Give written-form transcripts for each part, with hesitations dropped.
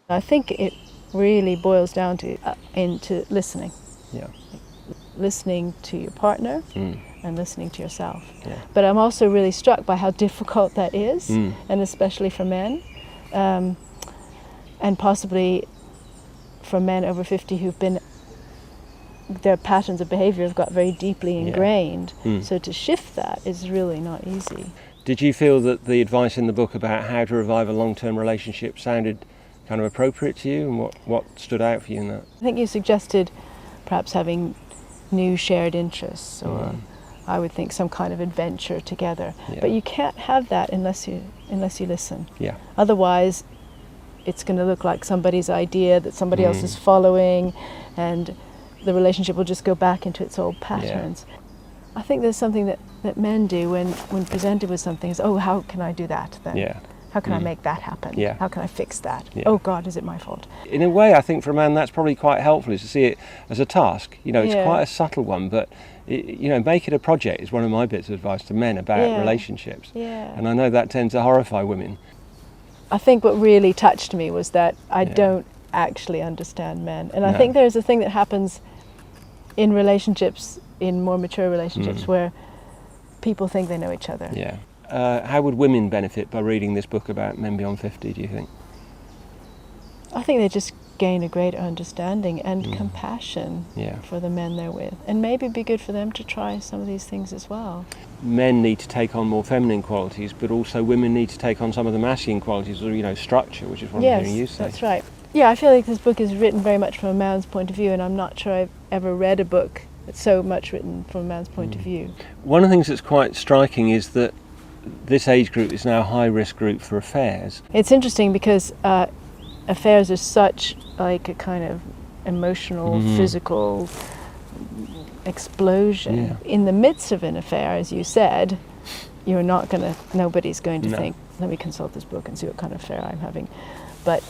I think it really boils down to into listening. Yeah. Listening to your partner and listening to yourself. Yeah. But I'm also really struck by how difficult that is, and especially for men, and possibly for men over 50 who've been, their patterns of behavior have got very deeply ingrained. So to shift that is really not easy. Did you feel that the advice in the book about how to revive a long-term relationship sounded kind of appropriate to you, and what stood out for you in that? I think you suggested perhaps having new shared interests, or I would think some kind of adventure together. Yeah. But you can't have that unless you listen. Yeah. Otherwise, it's going to look like somebody's idea that somebody else is following, and the relationship will just go back into its old patterns. Yeah. I think there's something that men do when presented with something is, oh, how can I do that then? Yeah. How can I make that happen? Yeah. How can I fix that? Yeah. Oh God, is it my fault? In a way, I think for a man that's probably quite helpful, is to see it as a task. You know, it's Yeah. quite a subtle one, but make it a project is one of my bits of advice to men about relationships. Yeah. And I know that tends to horrify women. I think what really touched me was that I don't actually understand men. And I think there's a thing that happens in relationships, in more mature relationships, where people think they know each other. Yeah. How would women benefit by reading this book about men beyond 50, do you think? I think they just gain a greater understanding and compassion for the men they're with. And maybe it'd be good for them to try some of these things as well. Men need to take on more feminine qualities, but also women need to take on some of the masculine qualities, or, structure, which is what I'm hearing you say. Yes, that's right. Yeah, I feel like this book is written very much from a man's point of view, and I'm not sure I've ever read a book that's so much written from a man's point of view. One of the things that's quite striking is that this age group is now a high-risk group for affairs. It's interesting because affairs are such like a kind of emotional, physical explosion. Yeah. In the midst of an affair, as you said, nobody's going to think, let me consult this book and see what kind of affair I'm having. But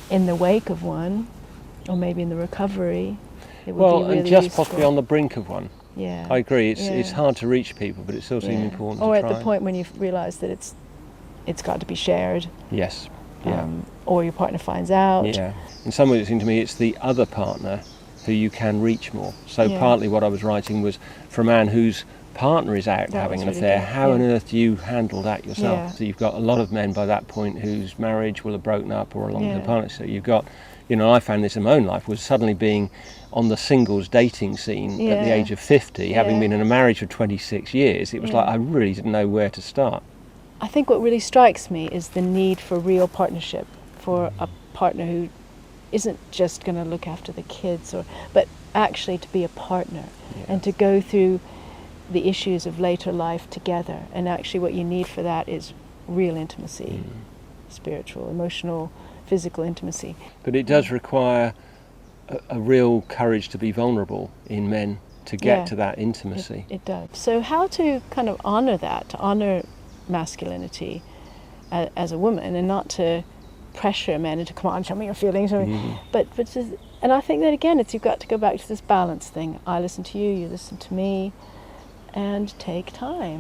in the wake of one, or maybe in the recovery, it would be really and just useful. possibly on the brink of one. Yeah. I agree, it's hard to reach people, but it still seems important or to at try. the point when you realise that it's got to be shared. Yes. Yeah. Or your partner finds out. Yeah. In some ways, it seems to me it's the other partner who you can reach more. So partly what I was writing was for a man whose partner is out having an affair, how on earth do you handle that yourself? Yeah. So you've got a lot of men by that point whose marriage will have broken up or along with the partner. So you've got, I found this in my own life, was suddenly being on the singles dating scene at the age of 50, having been in a marriage for 26 years. It was like I really didn't know where to start. I think what really strikes me is the need for real partnership, for a partner who isn't just going to look after the kids, but actually to be a partner and to go through the issues of later life together. And actually what you need for that is real intimacy, spiritual, emotional, physical intimacy. But it does require a real courage to be vulnerable in men to get to that intimacy. It does. So how to kind of honour that, to honour masculinity as a woman, and not to pressure men into, come on, show me your feelings. But just, and I think that again, you've got to go back to this balance thing. I listen to you, you listen to me, and take time.